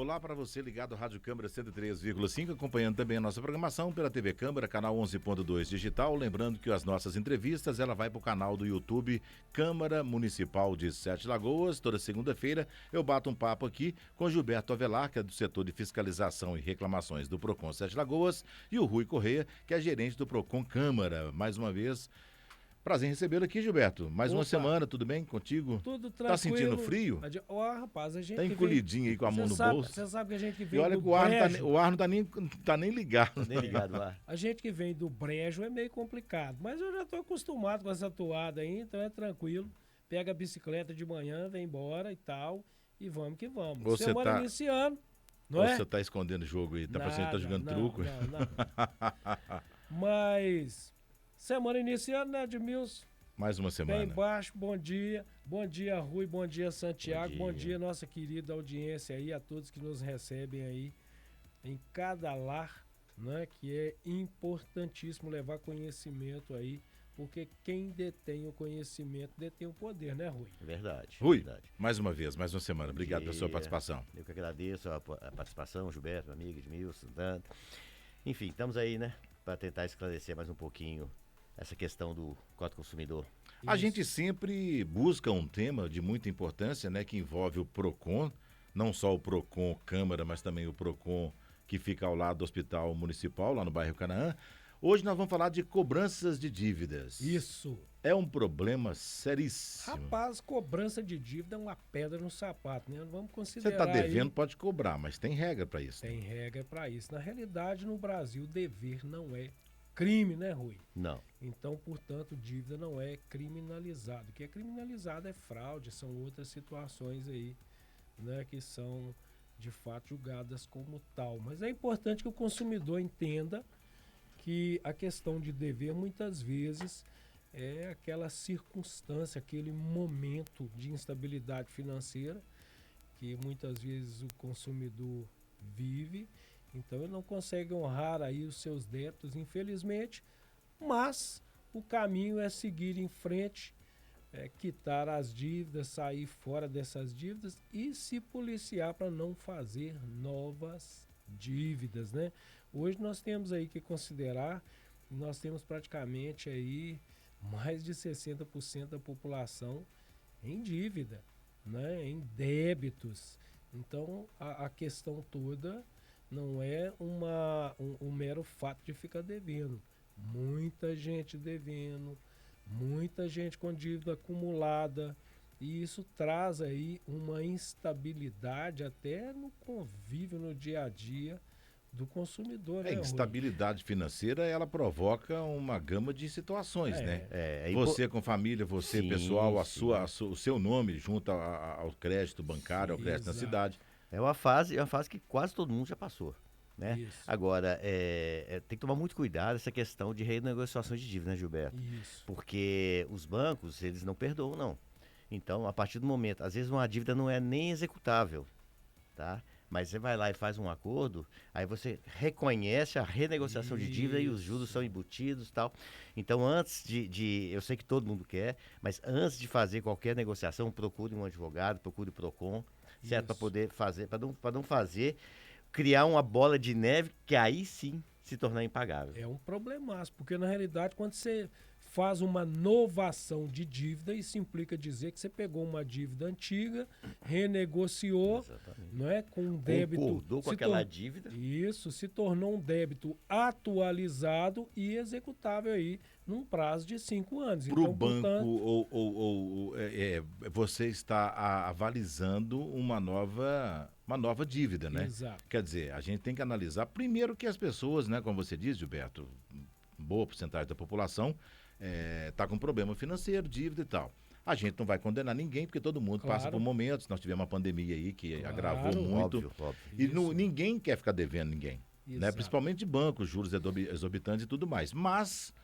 Olá para você ligado à Rádio Câmara 103,5, acompanhando também a nossa programação pela TV Câmara, canal 11.2 digital. Lembrando que as nossas entrevistas, ela vai para o canal do YouTube Câmara Municipal de Sete Lagoas. Toda segunda-feira eu bato um papo aqui com Gilberto Avelar, que é do setor de fiscalização e reclamações do Procon Sete Lagoas, e o Rui Correia, que é gerente do Procon Câmara. Mais uma vez, prazer em recebê-lo aqui, Gilberto. Mais uma semana, tudo bem contigo? Tudo tranquilo. Tá sentindo frio? Rapaz, a gente tá encolhidinho aí com a mão no bolso. Você sabe que a gente que vem e olha do que o ar não tá nem ligado. Nem ligado o ar. A gente que vem do brejo é meio complicado, mas eu já tô acostumado com essa toada aí, então é tranquilo. Pega a bicicleta de manhã, vem embora e tal, e vamos que vamos. Você semana iniciando, não é? Você tá escondendo o jogo aí, tá parecendo que tá jogando truco? Não. Mas, semana iniciando, né, Edmilson? Mais uma semana. Bem baixo, bom dia. Bom dia, Rui. Bom dia, Santiago. Bom dia, nossa querida audiência aí, a todos que nos recebem aí em cada lar, né? Que é importantíssimo levar conhecimento aí, porque quem detém o conhecimento detém o poder, né, Rui? Verdade. Rui, verdade. Mais uma vez, mais uma semana. Obrigado pela sua participação. Eu que agradeço a participação, Gilberto, meu amigo, Edmilson, Dante. Enfim, estamos aí, né, para tentar esclarecer mais um pouquinho essa questão do Código Consumidor. A gente sempre busca um tema de muita importância, né, que envolve o Procon, não só o Procon Câmara, mas também o Procon que fica ao lado do Hospital Municipal, lá no bairro Canaã. Hoje nós vamos falar de cobranças de dívidas. Isso. É um problema seríssimo. Rapaz, cobrança de dívida é uma pedra no sapato, né? Vamos Você considerar está devendo, aí, pode cobrar, mas tem regra para isso. tem regra para isso. Na realidade, no Brasil, dever não é crime, né, Rui? Não. Então, portanto, dívida não é criminalizado. O que é criminalizado é fraude, são outras situações aí, né, que são de fato julgadas como tal. Mas é importante que o consumidor entenda que a questão de dever muitas vezes é aquela circunstância, aquele momento de instabilidade financeira que muitas vezes o consumidor vive. Então ele não consegue honrar aí os seus débitos, infelizmente, mas o caminho é seguir em frente, quitar as dívidas, sair fora dessas dívidas e se policiar para não fazer novas dívidas, né? Hoje nós temos aí que considerar, nós temos praticamente aí mais de 60% da população em dívida, né? Em débitos. Então a questão toda não é um mero fato de ficar devendo. Muita gente devendo, muita gente com dívida acumulada, e isso traz aí uma instabilidade até no convívio, no dia a dia do consumidor. A instabilidade financeira, ela provoca uma gama de situações, né? Você com família, você Sim, pessoal, sim. o seu nome junto ao crédito bancário, ao crédito na cidade. É uma fase que quase todo mundo já passou, né? Isso. Agora, tem que tomar muito cuidado essa questão de renegociação de dívida, né, Gilberto? Isso. Porque os bancos, eles não perdoam, não. Então, a partir do momento, às vezes uma dívida não é nem executável, tá? Mas você vai lá e faz um acordo, aí você reconhece a renegociação de dívida e os juros são embutidos e tal. Então, antes eu sei que todo mundo quer, mas antes de fazer qualquer negociação, procure um advogado, procure o Procon, certo? Para poder fazer, para não fazer, criar uma bola de neve que aí sim se tornar impagável. É um problemaço, porque na realidade quando você faz uma novação de dívida, isso implica dizer que você pegou uma dívida antiga, renegociou, não é, com um débito, concordou com aquela dívida. Isso, se tornou um débito atualizado e executável aí num prazo de 5 anos. Para o então, banco, você está avalizando uma nova dívida, né? Exato. Quer dizer, a gente tem que analisar primeiro que as pessoas, né, como você diz, Gilberto, boa porcentagem da população está com problema financeiro, dívida e tal. A gente não vai condenar ninguém, porque todo mundo passa por momentos. Nós tivemos uma pandemia aí que agravou muito. Óbvio. E ninguém quer ficar devendo ninguém, né? Principalmente de bancos, juros exorbitantes e tudo mais. Mas,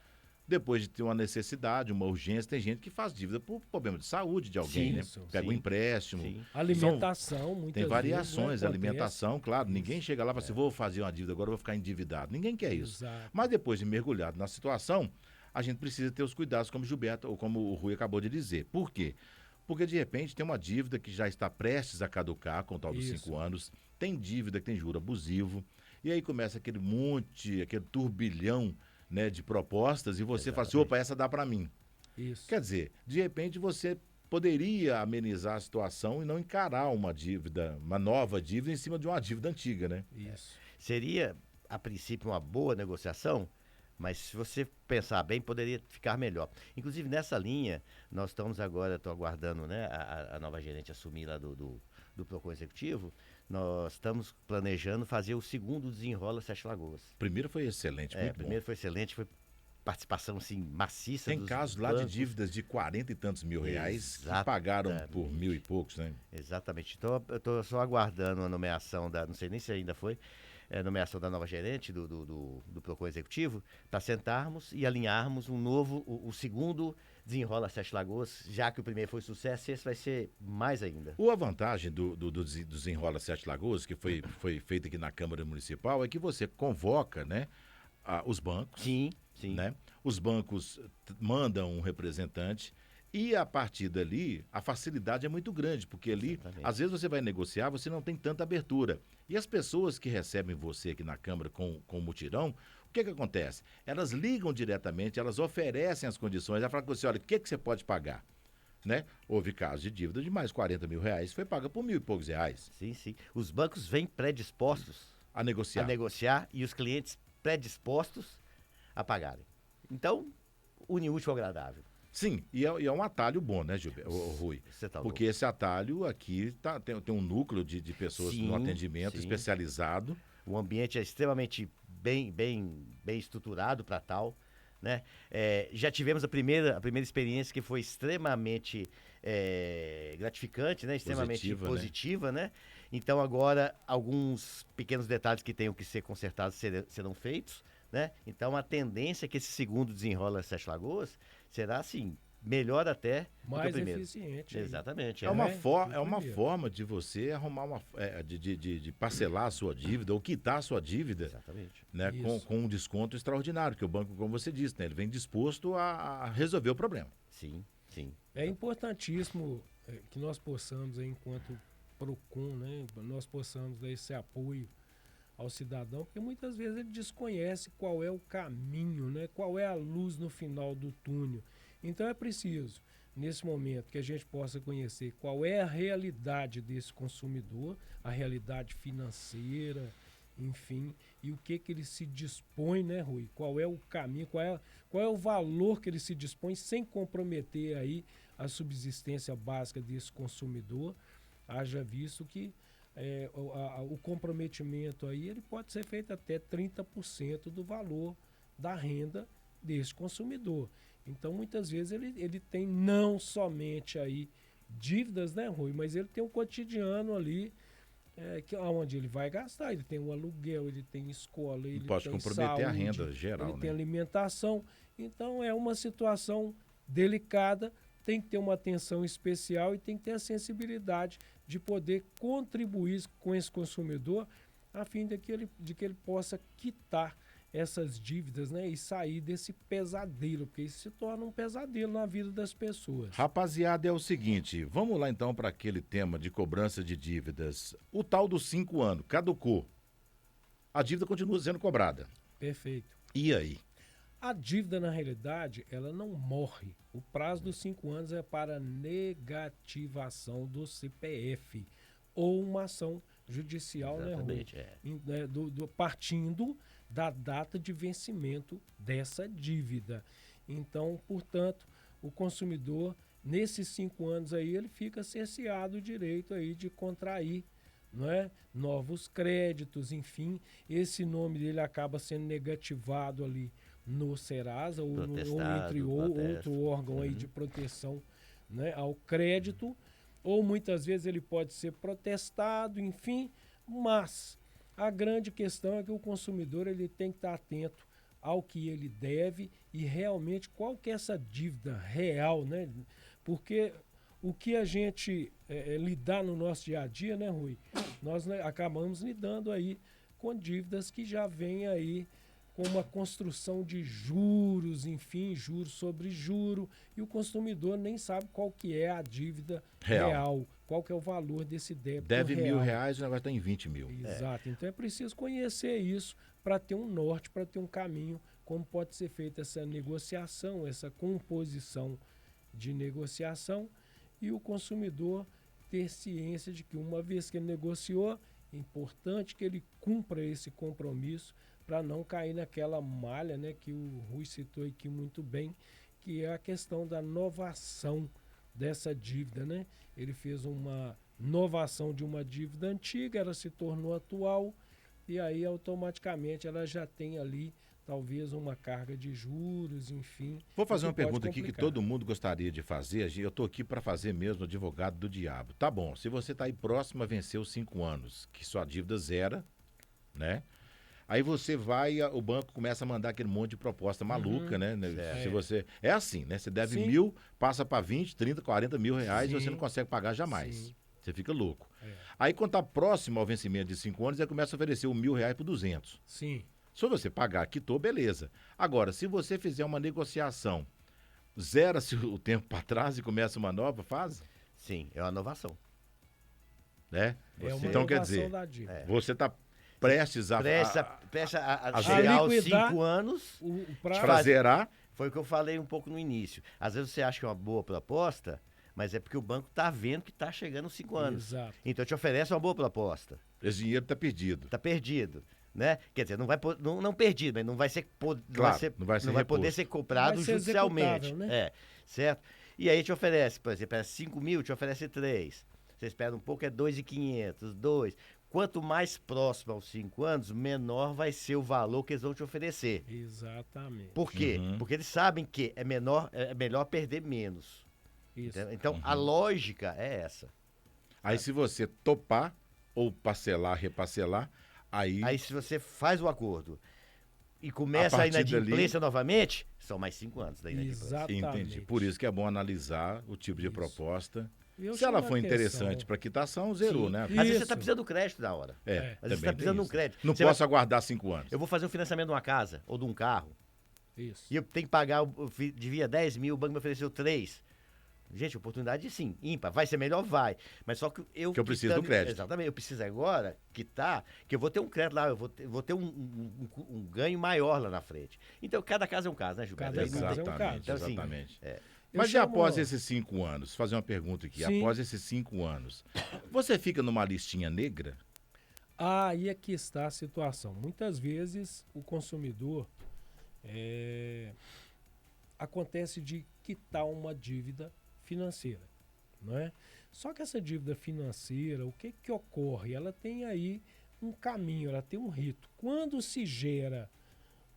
depois de ter uma necessidade, uma urgência, tem gente que faz dívida por problema de saúde de alguém, né? Pega um empréstimo. Sim. Alimentação, muitas Tem variações, vezes, né, alimentação, claro. Ninguém chega lá e fala assim, vou fazer uma dívida, agora eu vou ficar endividado. Ninguém quer isso. Exato. Mas depois de mergulhado na situação, a gente precisa ter os cuidados, como o Gilberto ou como o Rui acabou de dizer. Por quê? Porque de repente tem uma dívida que já está prestes a caducar com o tal dos Isso. 5 anos, tem dívida que tem juro abusivo, e aí começa aquele monte, aquele turbilhão, né, de propostas, e você fala assim, Exatamente. opa, essa dá para mim. Isso. Quer dizer, de repente você poderia amenizar a situação e não encarar uma dívida, uma nova dívida em cima de uma dívida antiga, né? Isso. Seria, a princípio, uma boa negociação, mas se você pensar bem, poderia ficar melhor. Inclusive, nessa linha, nós estamos agora, estou aguardando, né, a nova gerente assumir lá do Procon Executivo, nós estamos planejando fazer o segundo Desenrola Sete Lagoas. Primeiro foi excelente, muito O primeiro foi excelente, foi participação assim, maciça Tem dos casos lá de bancos. dívidas de 40 e tantos mil reais que pagaram por 1.000 e poucos, né? Exatamente. Então, eu estou só aguardando a nomeação não sei nem se ainda foi, a nomeação da nova gerente do Procon Executivo, para sentarmos e alinharmos o segundo Desenrola Sete Lagoas, já que o primeiro foi sucesso, esse vai ser mais ainda. A vantagem do Desenrola Sete Lagoas, que foi feito aqui na Câmara Municipal, é que você convoca, né, os bancos. Sim, sim. Né? Os bancos mandam um representante e a partir dali a facilidade é muito grande, porque ali, Exatamente. às vezes você vai negociar, você não tem tanta abertura. E as pessoas que recebem você aqui na Câmara com o mutirão, o que acontece? Elas ligam diretamente, elas oferecem as condições, ela fala com você, olha, o que você pode pagar? Né? Houve casos de dívida de mais 40 mil reais, foi paga por 1.000 e poucos reais Sim, sim. Os bancos vêm predispostos a negociar. a negociar e os clientes predispostos a pagarem. Então, une útil ao agradável. Sim, e é um atalho bom, né, Rui? Você tá Porque esse atalho aqui tem um núcleo de pessoas Sim, no atendimento sim. especializado. O ambiente é extremamente bem estruturado para tal, né? Já tivemos a primeira experiência que foi extremamente gratificante, né? Extremamente positiva, né? Então agora alguns pequenos detalhes que tenham que ser consertados serão feitos, né? Então a tendência é que esse segundo Desenrola Sete Lagoas será assim melhor até do que o Mais primeiro. eficiente. Exatamente. É uma primeiro. forma de você arrumar de parcelar a sua dívida ou quitar a sua dívida, Exatamente. né, com um desconto extraordinário, que o banco, como você disse, né, ele vem disposto a resolver o problema. Sim, sim. É importantíssimo que nós possamos, enquanto PROCON, né, nós possamos dar esse apoio ao cidadão, porque muitas vezes ele desconhece qual é o caminho, né, qual é a luz no final do túnel. Então é preciso, nesse momento, que a gente possa conhecer qual é a realidade desse consumidor, a realidade financeira, enfim, e o que ele se dispõe, né, Rui? Qual é o caminho, qual é o valor que ele se dispõe sem comprometer aí a subsistência básica desse consumidor, haja visto que o comprometimento aí ele pode ser feito até 30% do valor da renda desse consumidor. Então, muitas vezes, ele tem não somente aí dívidas, né, Rui, mas ele tem um cotidiano ali onde ele vai gastar. Ele tem um aluguel, ele tem escola, ele pode tem comprometer saúde, a renda geral, ele né? tem alimentação. Então, é uma situação delicada, tem que ter uma atenção especial e tem que ter a sensibilidade de poder contribuir com esse consumidor a fim de que ele possa quitar essas dívidas, né, e sair desse pesadelo, porque isso se torna um pesadelo na vida das pessoas. Rapaziada, é o seguinte, vamos lá então para aquele tema de cobrança de dívidas. O tal dos 5 anos, caducou. A dívida continua sendo cobrada. Perfeito. E aí? A dívida, na realidade, ela não morre. O prazo dos 5 anos é para negativação do CPF ou uma ação judicial, Exatamente, né, Rui? Partindo da data de vencimento dessa dívida. Então, portanto, o consumidor, nesses 5 anos aí, ele fica cerceado o direito aí de contrair, não é, novos créditos, enfim. Esse nome dele acaba sendo negativado ali no Serasa ou entre outro órgão aí de proteção, né, ao crédito, ou muitas vezes ele pode ser protestado, enfim, mas a grande questão é que o consumidor ele tem que estar atento ao que ele deve e realmente qual que é essa dívida real, né? Porque o que a gente lidar no nosso dia a dia, né, Rui? Nós acabamos lidando aí com dívidas que já vêm aí com uma construção de juros, enfim, juros sobre juro, e o consumidor nem sabe qual que é a dívida real, qual que é o valor desse débito Deve real. R$1.000, o negócio está em 20 mil. Exato. Então é preciso conhecer isso para ter um norte, para ter um caminho, como pode ser feita essa negociação, essa composição de negociação, e o consumidor ter ciência de que uma vez que ele negociou, é importante que ele cumpra esse compromisso para não cair naquela malha, né, que o Rui citou aqui muito bem, que é a questão da novação dessa dívida, né? Ele fez uma novação de uma dívida antiga, ela se tornou atual, e aí automaticamente ela já tem ali talvez uma carga de juros, enfim. Vou fazer uma pode pergunta aqui que complicar. todo mundo gostaria de fazer. Eu estou aqui para fazer mesmo advogado do diabo. Tá bom, se você está aí próximo a vencer os 5 anos, que sua dívida zera, né? Aí você vai, o banco começa a mandar aquele monte de proposta maluca, né? Se você é assim, né? Você deve Sim. 1.000, passa para 20, 30, 40 mil reais e você Sim. não consegue pagar jamais. Sim. Você fica louco. É. Aí quando tá próximo ao vencimento de 5 anos, ele começa a oferecer o R$1.000 por 200. Sim. Se você pagar, quitou, beleza. Agora, se você fizer uma negociação, zera-se o tempo para trás e começa uma nova fase, Sim, é uma inovação. né? É uma Então quer inovação dizer, da dívida. você está prestes a Presta a a chegar aos liquidar 5 anos. O prazo, para zerar. Foi o que eu falei um pouco no início. Às vezes você acha que é uma boa proposta, mas é porque o banco está vendo que está chegando aos 5 anos. Exato. Então te oferece uma boa proposta. Esse dinheiro está perdido. Está perdido. Né? Quer dizer, não vai não perdido, mas não vai ser Claro, não vai ser poder reposto. ser comprado Vai ser judicialmente. executável, né? É, certo? E aí te oferece, por exemplo, é 5 mil, te oferece 3. Você espera um pouco, é 2.500, 2. Quanto mais próximo aos 5 anos, menor vai ser o valor que eles vão te oferecer. Exatamente. Por quê? Uhum. Porque eles sabem que é melhor perder menos. Isso. Entendeu? Então, a lógica é essa. Aí se você topar ou parcelar, reparcelar, Aí, se você faz o acordo e começa A a partir inadimplência novamente, são mais 5 anos da inadimplência. Exatamente. entendi. Por isso que é bom analisar o tipo de Isso. proposta. Eu Se ela chamo a for atenção. interessante para quitação, zerou, Sim. né? Às vezes você Isso. está precisando do crédito na hora. É, Às vezes também você tá tem precisando de um isso. crédito. Não Você posso aguardar 5 anos. Eu vou fazer um financiamento de uma casa ou de um carro Isso. e eu tenho que pagar, devia 10 mil, o banco me ofereceu 3. Gente, oportunidade sim, ímpar. Vai ser melhor? Vai. Mas só que eu... Que eu preciso do crédito. Exatamente. Eu preciso agora quitar, que eu vou ter um crédito lá, eu vou ter um ganho maior lá na frente. Então, cada caso é um caso, né, Gilberto? Cada Aí não caso tem- é um caso. Então, assim, exatamente. Eu Mas e chamo- após esses 5 anos? Fazer uma pergunta aqui. Sim. Após esses 5 anos, você fica numa listinha negra? Aí é que está a situação. Muitas vezes o consumidor acontece de quitar uma dívida financeira, não é? Só que essa dívida financeira, o que ocorre? Ela tem aí um caminho, ela tem um rito. Quando se gera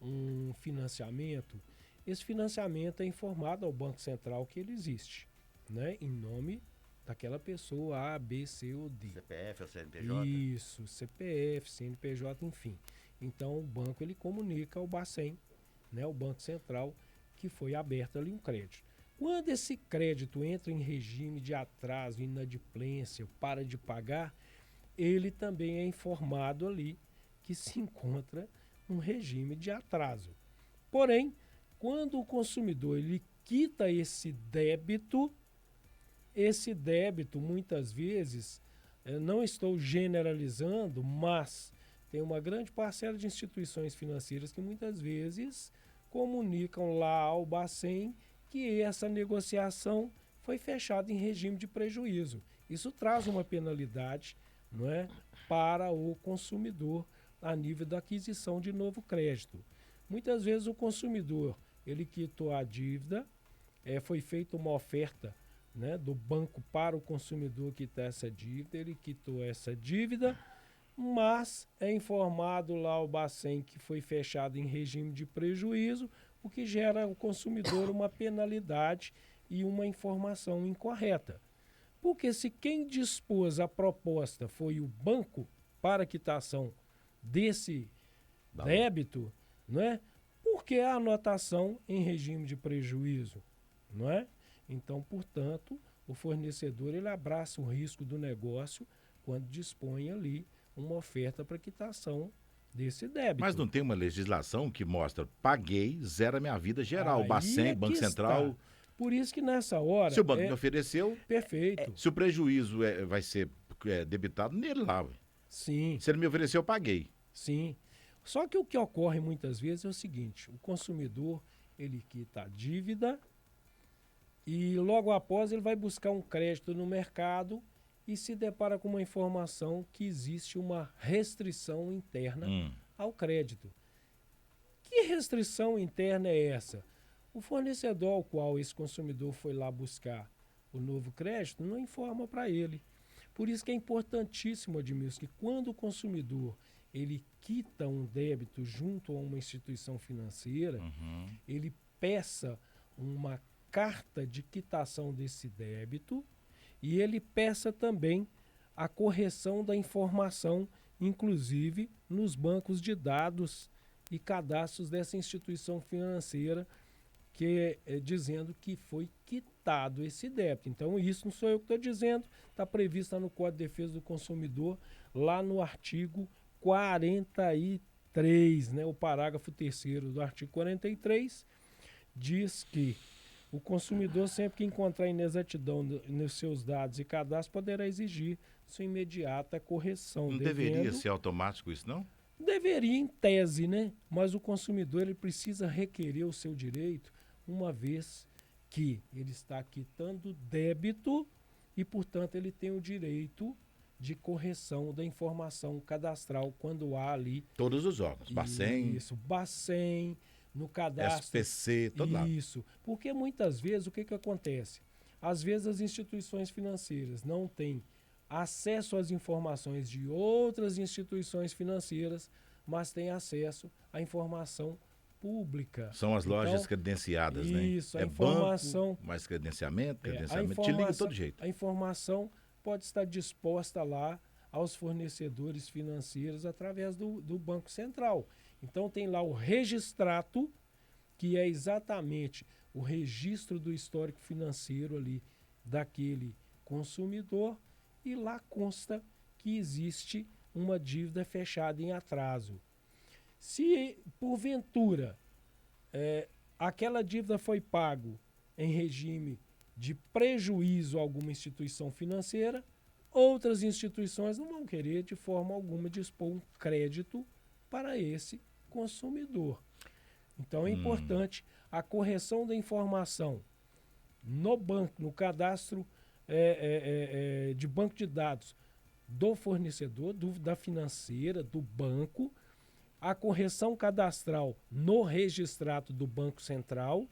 um financiamento, esse financiamento é informado ao Banco Central que ele existe, né? Em nome daquela pessoa A, B, C ou D. CPF ou CNPJ? Isso, CPF, CNPJ, enfim. Então o banco ele comunica ao Bacen, né, o Banco Central, que foi aberto ali um crédito. Quando esse crédito entra em regime de atraso, inadimplência, para de pagar, ele também é informado ali que se encontra um regime de atraso. Porém, quando o consumidor ele quita esse débito muitas vezes, não estou generalizando, mas tem uma grande parcela de instituições financeiras que muitas vezes comunicam lá ao Bacen que essa negociação foi fechada em regime de prejuízo. Isso traz uma penalidade, não é, para o consumidor a nível da aquisição de novo crédito. Muitas vezes o consumidor ele quitou a dívida, foi feita uma oferta, né, do banco para o consumidor quitar essa dívida, ele quitou essa dívida, mas é informado lá ao Bacen que foi fechado em regime de prejuízo, o que gera ao consumidor uma penalidade e uma informação incorreta. Porque se quem dispôs a proposta foi o banco para quitação desse débito, não é? Por que a anotação em regime de prejuízo, não é? Então, portanto, o fornecedor ele abraça o risco do negócio quando dispõe ali uma oferta para quitação desse débito. Mas não tem uma legislação que mostra, paguei, zera minha vida geral, Aí Bacen, é Banco que Central. está. Por isso que nessa hora... Se o banco me ofereceu, Perfeito. se o prejuízo vai ser debitado nele lá. Ué. Sim, Se ele me ofereceu, eu paguei. sim. Só que o que ocorre muitas vezes é o seguinte, o consumidor, ele quita a dívida e logo após ele vai buscar um crédito no mercado e se depara com uma informação que existe uma restrição interna ao crédito. Que restrição interna é essa? O fornecedor ao qual esse consumidor foi lá buscar o novo crédito não informa para ele. Por isso que é importantíssimo, Admilson, que quando o consumidor ele quita um débito junto a uma instituição financeira, ele peça uma carta de quitação desse débito e ele peça também a correção da informação, inclusive nos bancos de dados e cadastros dessa instituição financeira, que dizendo que foi quitado esse débito. Então, isso não sou eu que estou dizendo, está previsto lá no Código de Defesa do Consumidor, lá no artigo 43, né, o parágrafo 3º do artigo 43, diz que o consumidor, sempre que encontrar inexatidão nos seus dados e cadastros, poderá exigir sua imediata correção. Não deveria ser automático isso, não? Deveria, em tese, né? Mas o consumidor ele precisa requerer o seu direito, uma vez que ele está quitando débito e, portanto, ele tem o direito de correção da informação cadastral quando há ali... Todos os órgãos, Bacen, Isso, Bacen, no cadastro... SPC, todo lado. Isso, porque muitas vezes o que acontece? Às vezes as instituições financeiras não têm acesso às informações de outras instituições financeiras, mas têm acesso à informação pública. São as lojas credenciadas, né? Isso, a informação... Banco, mais credenciamento, te informação, liga de todo jeito. A informação pode estar disposta lá aos fornecedores financeiros através do Banco Central. Então tem lá o registrato, que é exatamente o registro do histórico financeiro ali daquele consumidor, e lá consta que existe uma dívida fechada em atraso. Se, porventura, aquela dívida foi pago em regime de prejuízo a alguma instituição financeira, outras instituições não vão querer, de forma alguma, dispor um crédito para esse consumidor. Então, é importante a correção da informação no banco, no cadastro de banco de dados do fornecedor, da financeira, do banco, a correção cadastral no registrato do Banco Central,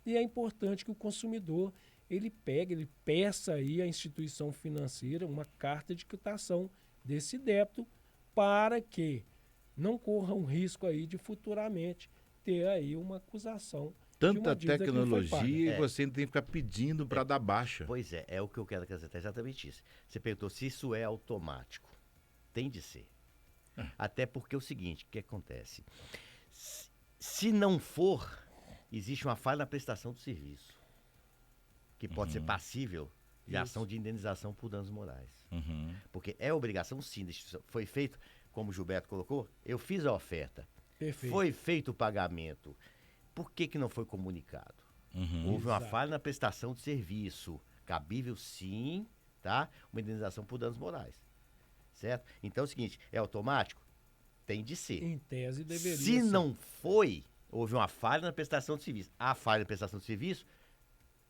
e é importante que o consumidor ele peça aí à instituição financeira uma carta de quitação desse débito para que não corra um risco aí de futuramente ter aí uma acusação. Tanta tecnologia e você tem que ficar pedindo para dar baixa. Pois é o que eu quero acrescentar, exatamente isso. Você perguntou se isso é automático. Tem de ser. Até porque é o seguinte, o que acontece? Se não for, existe uma falha na prestação do serviço, que pode ser passível de ação de indenização por danos morais. Porque é obrigação, sim, foi feito, como o Gilberto colocou, eu fiz a oferta, Perfeito. foi feito o pagamento. Por que não foi comunicado? Houve uma falha na prestação de serviço. Cabível, sim, tá? Uma indenização por danos morais. Certo? Então é o seguinte, é automático? Tem de ser. Em tese deveria Se ser. não foi, houve uma falha na prestação de serviço. A falha na prestação de serviço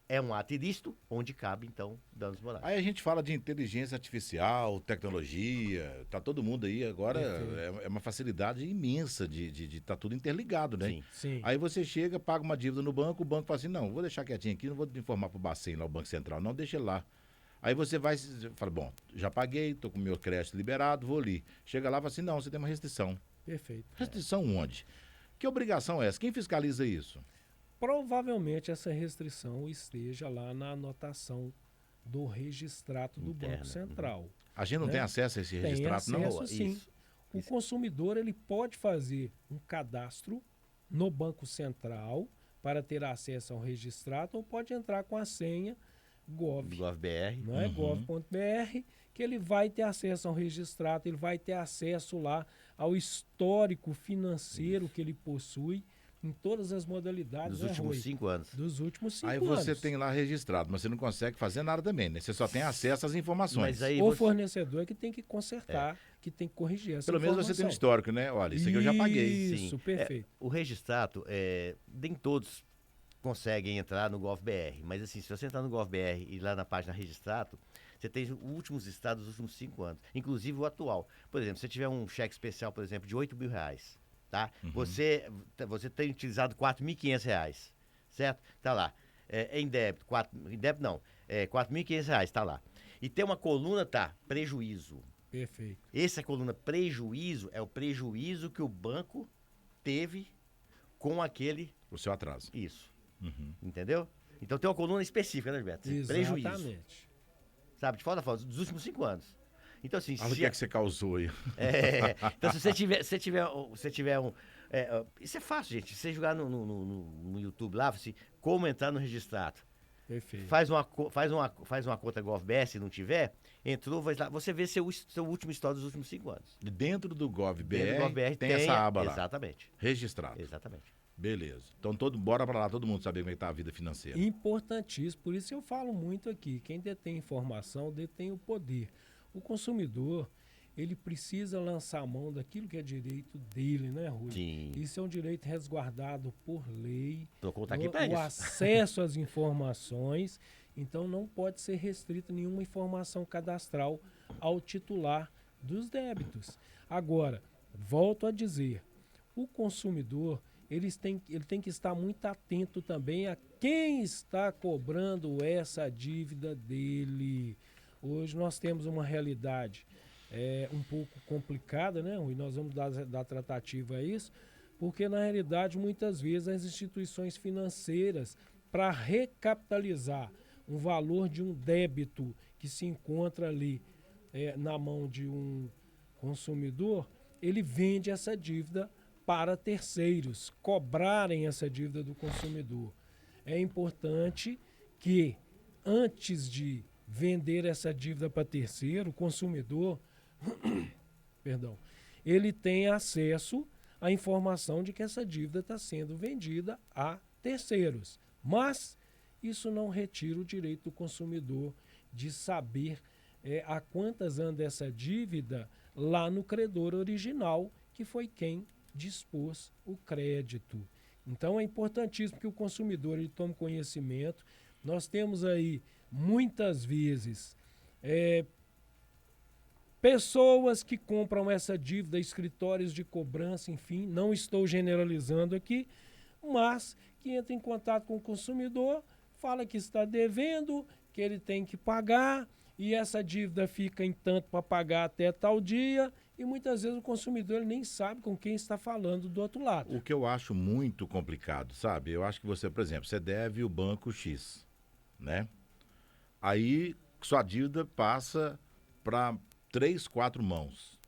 é um ato ilícito, onde cabe, então, danos morais. Aí a gente fala de inteligência artificial, tecnologia, tá todo mundo aí agora, é uma facilidade imensa de tá tudo interligado, né? Sim. Sim. Aí você chega, paga uma dívida no banco, o banco fala assim, não, vou deixar quietinho aqui, não vou informar pro Bacen lá, o Banco Central, não, deixa ele lá. Aí você vai, fala, bom, já paguei, tô com o meu crédito liberado, vou ali. Chega lá e fala assim, não, você tem uma restrição. Perfeito. Restrição onde? Que obrigação é essa? Quem fiscaliza isso? Provavelmente essa restrição esteja lá na anotação do registrato do Interna. Banco Central. A gente não Né? tem acesso a esse Tem registrato, acesso, não? sim. Isso. O consumidor ele pode fazer um cadastro no Banco Central para ter acesso ao registrato, ou pode entrar com a senha GovBR. gov.br, que ele vai ter acesso ao registrato, ele vai ter acesso lá ao histórico financeiro que ele possui em todas as modalidades. Dos últimos Rui? 5 anos. Dos últimos 5 Aí anos. você tem lá registrado, mas você não consegue fazer nada também, né? Você só tem acesso às informações. Mas aí O você- fornecedor é que tem que consertar, que tem que corrigir essa Pelo menos você tem um histórico, né? Olha, isso aqui eu já paguei. Isso, Sim. perfeito. O Registrato, nem todos conseguem entrar no GovBR, mas assim, se você entrar no GovBR e lá na página Registrato, você tem os últimos estados dos últimos 5 anos, inclusive o atual. Por exemplo, se você tiver um cheque especial, por exemplo, de R$8.000, tá? Você tem utilizado R$4.500, certo? Tá lá. Em débito, em débito não, R$4.500, tá lá. E tem uma coluna, tá, prejuízo. Perfeito. Essa coluna prejuízo é o prejuízo que o banco teve com aquele. O seu atraso. Isso. Entendeu? Então tem uma coluna específica, né, Gilberto? Prejuízo. Exatamente. Sabe? De fora dos últimos 5 anos. Então, assim. Olha o que é que você causou aí. Então, se você tiver um. Isso é fácil, gente. Você jogar no YouTube lá, assim, como entrar no registrado. Perfeito. Faz uma conta GovBR, se não tiver, entrou, vai lá, você vê seu último histórico dos últimos 5 anos. E dentro do GovBR, Dentro do GovBR tem essa aba lá. Exatamente. Registrado. Exatamente. Beleza. Então bora pra lá, todo mundo saber como é que tá a vida financeira. Importantíssimo, por isso eu falo muito aqui, quem detém informação detém o poder. O consumidor, ele precisa lançar a mão daquilo que é direito dele, né, Rui? Sim. Isso é um direito resguardado por lei. Procon tá aqui pra O isso. acesso às informações, então não pode ser restrita nenhuma informação cadastral ao titular dos débitos. Agora, volto a dizer, o consumidor ele tem que estar muito atento também a quem está cobrando essa dívida dele. Hoje nós temos uma realidade um pouco complicada, né, Rui? Nós vamos dar tratativa a isso, porque na realidade muitas vezes as instituições financeiras, para recapitalizar um valor de um débito que se encontra ali na mão de um consumidor, ele vende essa dívida para terceiros cobrarem essa dívida do consumidor. É importante que, antes de vender essa dívida para terceiro, o consumidor, perdão, ele tenha acesso à informação de que essa dívida está sendo vendida a terceiros. Mas isso não retira o direito do consumidor de saber a quantas anda essa dívida lá no credor original, que foi quem dispôs o crédito. Então é importantíssimo que o consumidor ele tome conhecimento. Nós temos aí muitas vezes pessoas que compram essa dívida, escritórios de cobrança, enfim, não estou generalizando aqui, mas que entra em contato com o consumidor, fala que está devendo, que ele tem que pagar, e essa dívida fica em tanto para pagar até tal dia, e muitas vezes o consumidor ele nem sabe com quem está falando do outro lado. O que eu acho muito complicado, sabe? Eu acho que você, por exemplo, você deve o banco X, né? Aí sua dívida passa para 3, 4 mãos.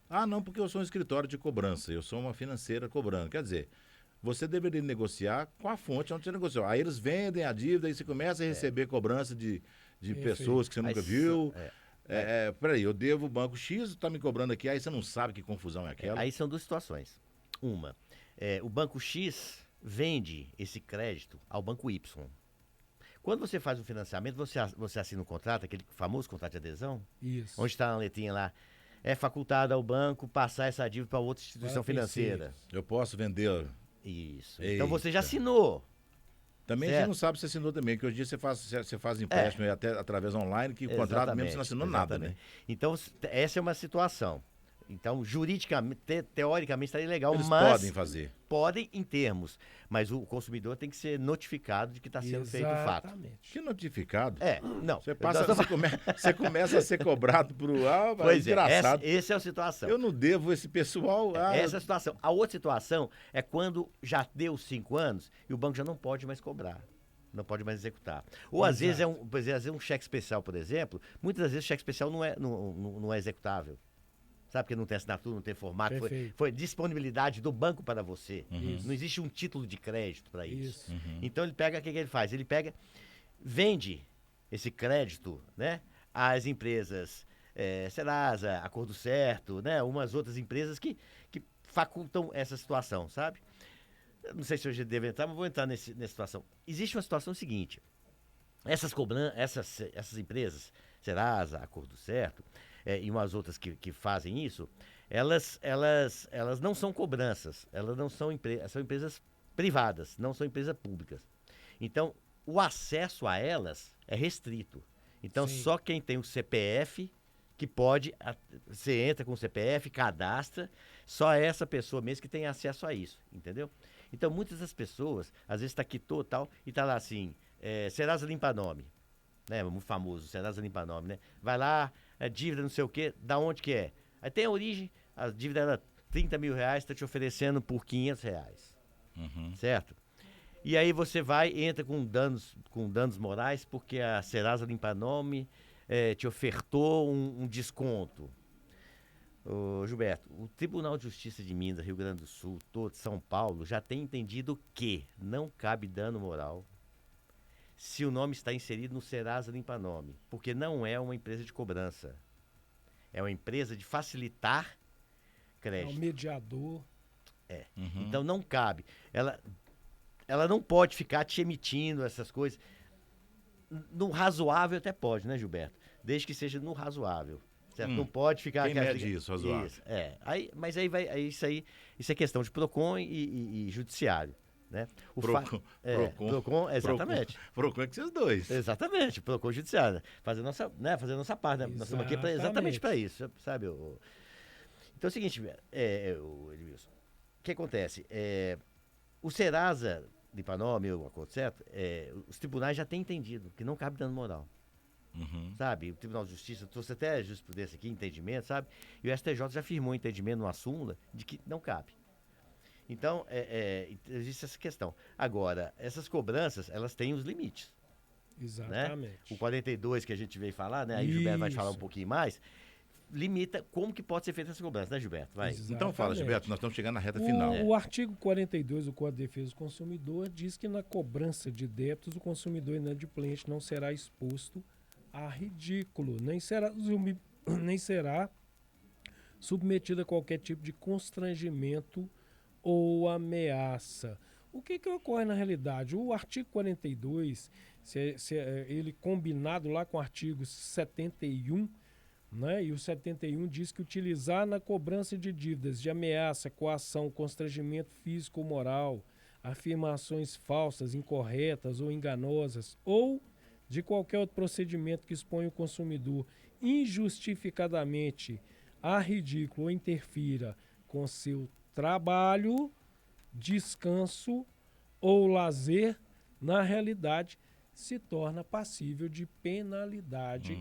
Ah, não, porque eu sou um escritório de cobrança, eu sou uma financeira cobrando. Quer dizer, você deveria negociar com a fonte onde você negociou. Aí eles vendem a dívida e você começa a receber cobrança de pessoas que você nunca viu. Peraí, eu devo o banco X, está me cobrando aqui, aí você não sabe que confusão é aquela. Aí são duas situações. Uma, o banco X vende esse crédito ao banco Y. Quando você faz um financiamento, você assina um contrato, aquele famoso contrato de adesão, Isso. onde está na letrinha lá, é facultado ao banco passar essa dívida para outra instituição financeira. Eu posso vender. Isso. Eita. Então você já assinou. Também Certo. você não sabe se assinou também, que hoje em dia você faz empréstimo até através online, que o contrato mesmo você não assinou nada, né? Então, essa é uma situação. Então, juridicamente, teoricamente estaria legal, Eles mas podem fazer. podem em termos, mas o consumidor tem que ser notificado de que está sendo feito o fato. Exatamente. Que notificado. Não. Você começa a ser cobrado por Pois engraçado. essa é a situação. Eu não devo esse pessoal. Essa é a situação. A outra situação é quando já deu 5 anos e o banco já não pode mais cobrar. Não pode mais executar. Ou às vezes às vezes um cheque especial, por exemplo, muitas das vezes o cheque especial não é executável. Sabe, porque não tem assinatura, não tem formato, foi disponibilidade do banco para você. Não existe um título de crédito para isso. Então ele pega, o que ele faz? Ele pega, vende esse crédito, né, às empresas Serasa, Acordo Certo, né? Umas outras empresas que facultam essa situação, sabe? Eu não sei se hoje deve entrar, mas vou entrar nessa situação. Existe uma situação seguinte. Essas empresas, Serasa, Acordo Certo, e umas outras que fazem isso, elas não são cobranças, elas não são são empresas privadas, não são empresas públicas. Então, o acesso a elas é restrito. Então, Sim. só quem tem o CPF que pode, você entra com o CPF, cadastra, só essa pessoa mesmo que tem acesso a isso, entendeu? Então, muitas das pessoas, às vezes está quitou tal, e tá lá assim, Serasa Limpa Nome, né? Muito famoso, Serasa Limpa Nome, né? Vai lá, dívida não sei o quê, da onde que é? Aí tem a origem, a dívida era 30 mil reais, está te oferecendo por 500 reais, certo? E aí você vai, entra com danos morais, porque a Serasa Limpa Nome te ofertou um desconto. Ô, Gilberto, o Tribunal de Justiça de Minas, Rio Grande do Sul, todo São Paulo, já tem entendido que não cabe dano moral se o nome está inserido no Serasa Limpa Nome, porque não é uma empresa de cobrança. É uma empresa de facilitar É crédito. o mediador. Então não cabe. Ela não pode ficar te emitindo essas coisas. No razoável até pode, né, Gilberto? Desde que seja no razoável. Certo? Não pode ficar... Quem mede isso, razoável? Isso, mas aí vai... Isso é questão de PROCON e judiciário, né? PROCON, exatamente. PROCON é que vocês dois. Exatamente, PROCON judiciário. Fazer a nossa parte, né? Nós estamos aqui exatamente para isso, sabe? Então é o seguinte, Edmilson, o que acontece? O Serasa Limpa Nome, o Acordo Certo, os tribunais já têm entendido que não cabe dano moral. Sabe? O Tribunal de Justiça trouxe até jurisprudência aqui, entendimento, sabe? E o STJ já firmou entendimento numa súmula de que não cabe. Então, existe essa questão. Agora, essas cobranças, elas têm os limites. Exatamente. Né? O 42 que a gente veio falar, né? Aí o Gilberto vai te falar um pouquinho mais. Limita como que pode ser feita essa cobrança, né, Gilberto? Vai. Exatamente. Então fala, Gilberto, nós estamos chegando na reta final. O artigo 42 do Código de Defesa do Consumidor diz que na cobrança de débitos o consumidor inadimplente não será exposto a ridículo, nem será submetido a qualquer tipo de constrangimento ou ameaça. O que ocorre na realidade? O artigo 42, ele combinado lá com o artigo 71, né? E o 71 diz que utilizar na cobrança de dívidas de ameaça, coação, constrangimento físico ou moral, afirmações falsas, incorretas ou enganosas, ou de qualquer outro procedimento que exponha o consumidor injustificadamente a ridículo ou interfira com seu trabalho, descanso ou lazer, na realidade, se torna passível de penalidade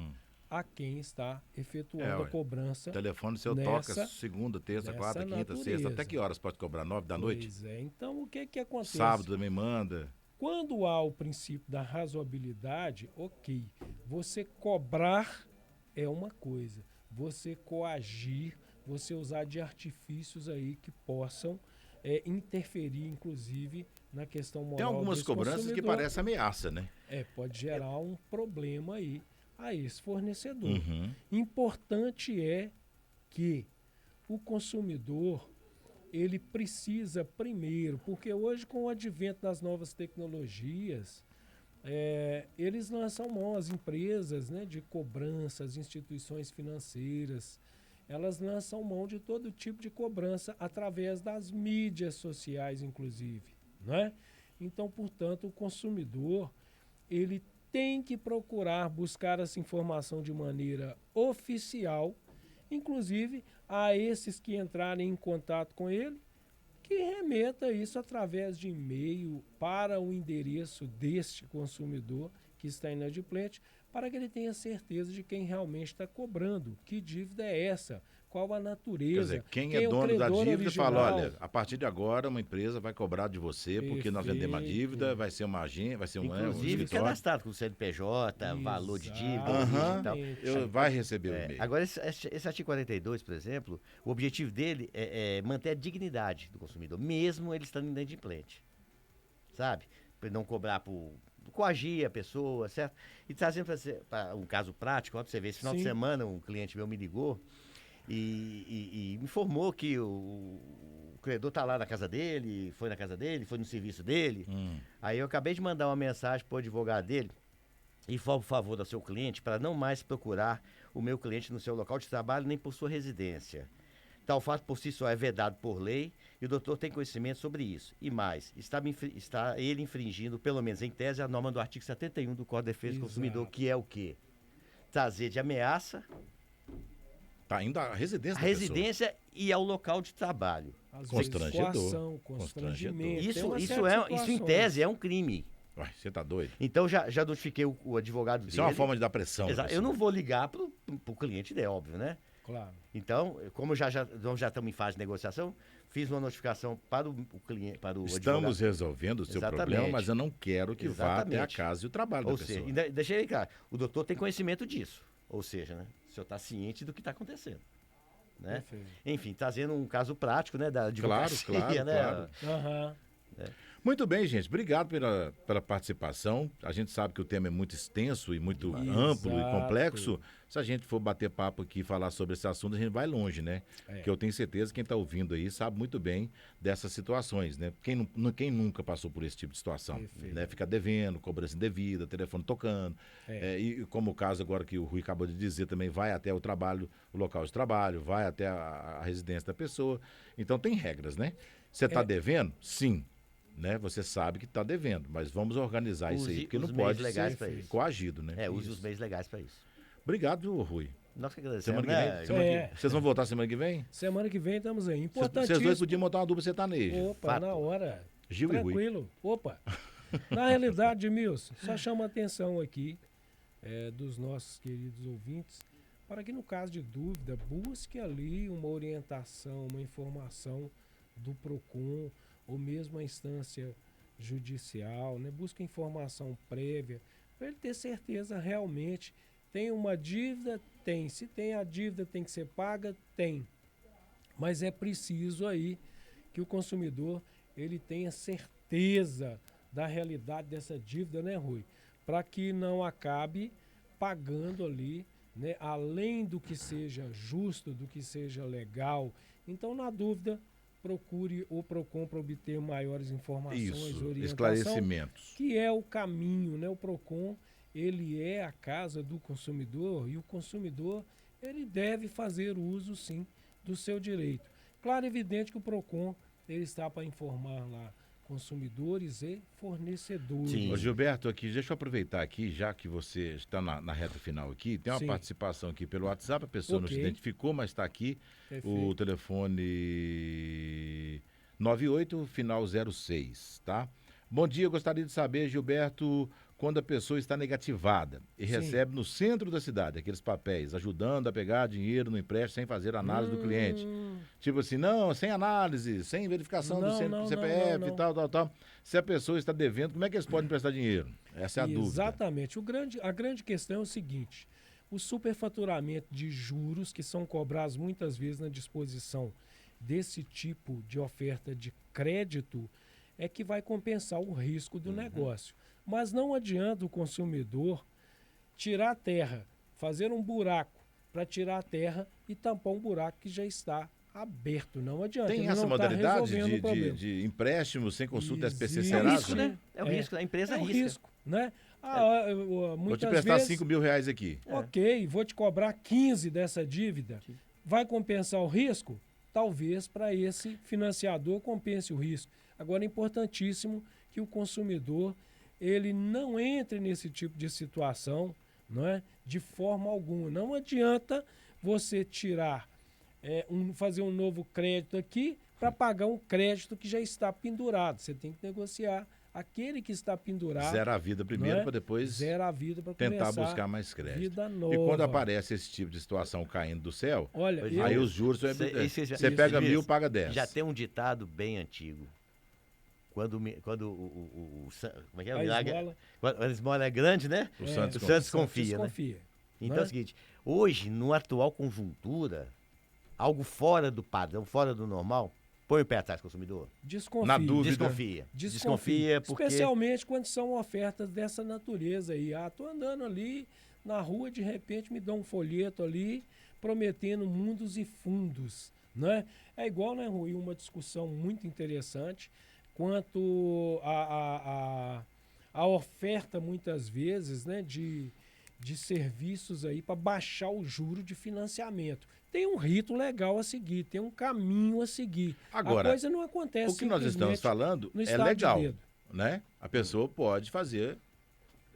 a quem está efetuando a cobrança. O telefone seu toca segunda, terça, quarta, quinta, sexta. Até que horas pode cobrar? 9 da noite? Pois é. Então, o que acontece? Sábado também manda. Quando há o princípio da razoabilidade, ok. Você cobrar é uma coisa. Você coagir, você usar de artifícios aí que possam interferir, inclusive, na questão moral. Tem algumas cobranças que parecem ameaça, né? Pode gerar um problema aí a esse fornecedor. Importante é que o consumidor ele precisa primeiro, porque hoje com o advento das novas tecnologias, eles lançam mão, as empresas, né, de cobrança, as instituições financeiras, elas lançam mão de todo tipo de cobrança através das mídias sociais, inclusive, né? Então, portanto, o consumidor, ele tem que procurar buscar essa informação de maneira oficial, inclusive a esses que entrarem em contato com ele, que remeta isso através de e-mail para o endereço deste consumidor que está inadimplente, para que ele tenha certeza de quem realmente está cobrando, que dívida é essa, qual a natureza. Quer dizer, quem é dono da dívida fala, olha, a partir de agora uma empresa vai cobrar de você porque nós vendemos a dívida, vai ser uma agência, vai ser um inclusive cadastrado com o CNPJ, valor de dívida, vai receber o e-mail. Agora, esse artigo 42, por exemplo, o objetivo dele é manter a dignidade do consumidor, mesmo ele estando inadimplente. Sabe? Para ele não cobrar por coagir a pessoa, certo? E trazendo para um caso prático, ó, pra você ver, esse final de Sim. semana um cliente meu me ligou e me informou que o credor tá lá na casa dele, foi na casa dele, foi no serviço dele. Aí eu acabei de mandar uma mensagem pro advogado dele e por favor do seu cliente para não mais procurar o meu cliente no seu local de trabalho nem por sua residência. Tal fato por si só é vedado por lei e o doutor tem conhecimento sobre isso. E mais, está ele infringindo, pelo menos em tese, a norma do artigo 71 do Código de Defesa do Consumidor, que é o quê? Trazer de ameaça Tá indo à residência a da residência e ao local de trabalho. Às Constrangedor. vezes, coação, constrangimento. tem Isso, uma isso, série de isso em situações. tese é um crime. pessoa. Uai, você tá doido? Então já notifiquei o advogado Isso dele. é uma forma de dar pressão. Exato. Eu não vou ligar pro cliente dele, óbvio, né? Claro. Então, como já estamos em fase de negociação, fiz uma notificação para o cliente, para o Estamos advogado. resolvendo o seu Exatamente. problema, mas eu não quero que vá até a Exatamente. casa e o trabalho Ou da seja, pessoa. deixei aí, cara, o doutor tem conhecimento disso. Ou seja, né, o senhor está ciente do que está acontecendo. Né? Perfeito. Enfim, trazendo um caso prático, né, da advocacia, claro, né? claro. Aham. Muito bem, gente. Obrigado pela participação. A gente sabe que o tema é muito extenso e muito amplo e Exato. complexo. Se a gente for bater papo aqui e falar sobre esse assunto, a gente vai longe, né? É. Porque eu tenho certeza que quem está ouvindo aí sabe muito bem dessas situações, né? Quem nunca passou por esse tipo de situação? Perfeito. Né? Ficar devendo, cobrança indevida, telefone tocando. E como o caso agora que o Rui acabou de dizer também, vai até o trabalho, o local de trabalho, vai até a residência da pessoa. Então tem regras, né? Você está devendo? Sim. Né? Você sabe que está devendo, mas vamos organizar isso aí, Use porque não os meios pode legais ser pra isso. coagido, né? Use os meios legais para isso. Obrigado, Rui. Nós que agradecemos, Semana que vem? né? Semana que- Vocês vão voltar semana que vem? Semana que vem estamos aí. Vocês Importantíssimo. dois podiam montar uma dupla sertaneja. Opa, Fato. na hora. Gil e Rui. Tranquilo. Opa. Na realidade, Milson, só chama a atenção aqui dos nossos queridos ouvintes para que, no caso de dúvida, busque ali uma orientação, uma informação do PROCON ou mesmo a instância judicial, né? Busque informação prévia para ele ter certeza realmente. Tem uma dívida? Tem. Se tem a dívida, tem que ser paga? Tem. Mas é preciso aí que o consumidor ele tenha certeza da realidade dessa dívida, né, Rui? Para que não acabe pagando ali, né, além do que seja justo, do que seja legal. Então, na dúvida, procure o PROCON para obter maiores informações, Isso, orientação, esclarecimentos. que é o caminho, né? O PROCON, ele é a casa do consumidor e o consumidor, ele deve fazer uso, sim, do seu direito. Claro, é evidente que o PROCON, ele está para informar lá consumidores e fornecedores. Sim. Ô, Gilberto, aqui, deixa eu aproveitar aqui, já que você está na reta final aqui, tem uma Sim. participação aqui pelo WhatsApp, a pessoa não se Ok. identificou, mas está aqui Perfeito. o telefone 98, final 06, tá? Bom dia, eu gostaria de saber, Gilberto, quando a pessoa está negativada e Sim. recebe no centro da cidade aqueles papéis, ajudando a pegar dinheiro no empréstimo sem fazer análise do cliente. Tipo assim, não, sem análise, sem verificação do CPF não. e tal. Se a pessoa está devendo, como é que eles podem prestar dinheiro? Essa é a dúvida. Exatamente. A grande questão é o seguinte: o superfaturamento de juros que são cobrados muitas vezes na disposição desse tipo de oferta de crédito é que vai compensar o risco do negócio. Mas não adianta o consumidor tirar a terra, fazer um buraco para tirar a terra e tampar um buraco que já está aberto. Não adianta. Tem Ele essa não tá modalidade resolvendo o de, problema. de empréstimo sem consulta SPC Existe. É o Serasa? risco, né? É o risco, a empresa É um arrisca. risco, né? Vou Muitas te prestar vezes, R$5.000 aqui. ok, vou te cobrar 15 dessa dívida. Sim. Vai compensar o risco? Talvez para esse financiador compense o risco. Agora é importantíssimo que o consumidor ele não entre nesse tipo de situação, não é? De forma alguma. Não adianta você tirar, fazer um novo crédito aqui para pagar um crédito que já está pendurado. Você tem que negociar aquele que está pendurado. Zera a vida primeiro não é? para depois Zera a vida para tentar começar buscar mais crédito. vida nova. E quando aparece esse tipo de situação caindo do céu, Olha, Pois eu, aí os juros... Você pega 1.000, paga 10. Já tem um ditado bem antigo. Quando como é que é? O a milagre, esmola, quando a esmola é grande, né? O Santos o Santos confia, né? desconfia. Então né? é o seguinte, hoje, no atual conjuntura, algo fora do padrão, fora do normal, Põe o pé atrás, consumidor. Desconfie. Na dúvida. Desconfia porque... Especialmente quando são ofertas dessa natureza aí. Tô andando ali na rua, de repente me dão um folheto ali, prometendo mundos e fundos, né? É igual, né, Rui, uma discussão muito interessante quanto a oferta, muitas vezes, né, de serviços aí para baixar o juro de financiamento. Tem um rito legal a seguir, tem um caminho a seguir. Agora, a coisa não acontece o que nós estamos falando no é estado de legal, dedo. né? A pessoa pode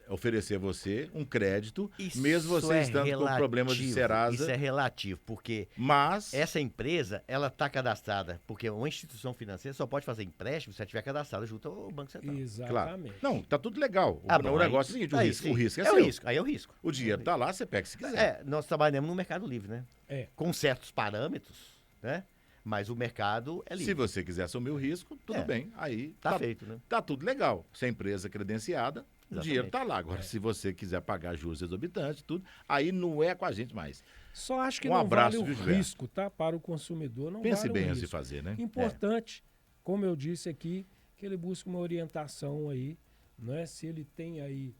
oferecer você um crédito, Isso mesmo você é estando com problemas de Serasa. Isso é relativo, porque Mas essa empresa, ela está cadastrada, porque uma instituição financeira só pode fazer empréstimo se ela estiver cadastrada junto ao Banco Central. claro. Exatamente. Não, tá tudo legal. Bom, O negócio é o seguinte, aí o sim. risco é o seu. risco, aí é o risco. O dinheiro tá lá, você pega se quiser. Nós trabalhamos no mercado livre, né? É. Com certos parâmetros, né? Mas o mercado é Se livre. você quiser assumir o risco, tudo É. bem. Aí Tá feito, né? tá tudo legal. Se a empresa é credenciada, o Exatamente. dinheiro tá lá. Agora, se você quiser pagar juros exorbitantes, tudo, aí não é com a gente mais. Só acho que Um não abraço, vale o viu, Gilberto? risco, tá? Para o consumidor, não Pense vale bem o antes de risco. fazer, né? Importante, como eu disse aqui, que ele busque uma orientação aí, né? Se ele tem aí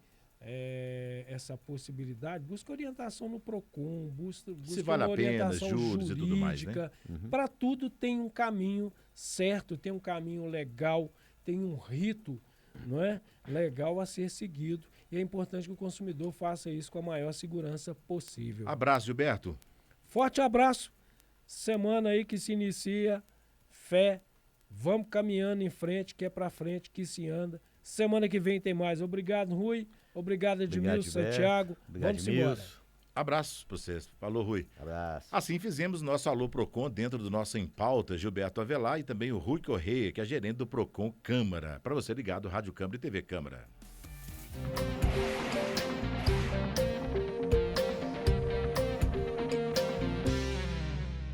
essa possibilidade, busque orientação no PROCON, busque Se vale uma a pena, orientação juros e tudo mais, né? jurídica. Para tudo tem um caminho certo, tem um caminho legal, tem um rito, não é? Legal a ser seguido. E é importante que o consumidor faça isso com a maior segurança possível. Abraço, Gilberto. Forte abraço. Semana aí que se inicia. Fé. Vamos caminhando em frente, que é pra frente que se anda. Semana que vem tem mais. Obrigado, Rui. Obrigado, Edmilson, Gilberto. Santiago. Obrigado, Vamos embora. Edmilson. Abraços pra vocês. Falou, Rui. Abraço. Assim fizemos nosso Alô Procon dentro do nosso Em Pauta, Gilberto Avelar e também o Rui Correia, que é gerente do Procon Câmara. Para você ligado, Rádio Câmara e TV Câmara.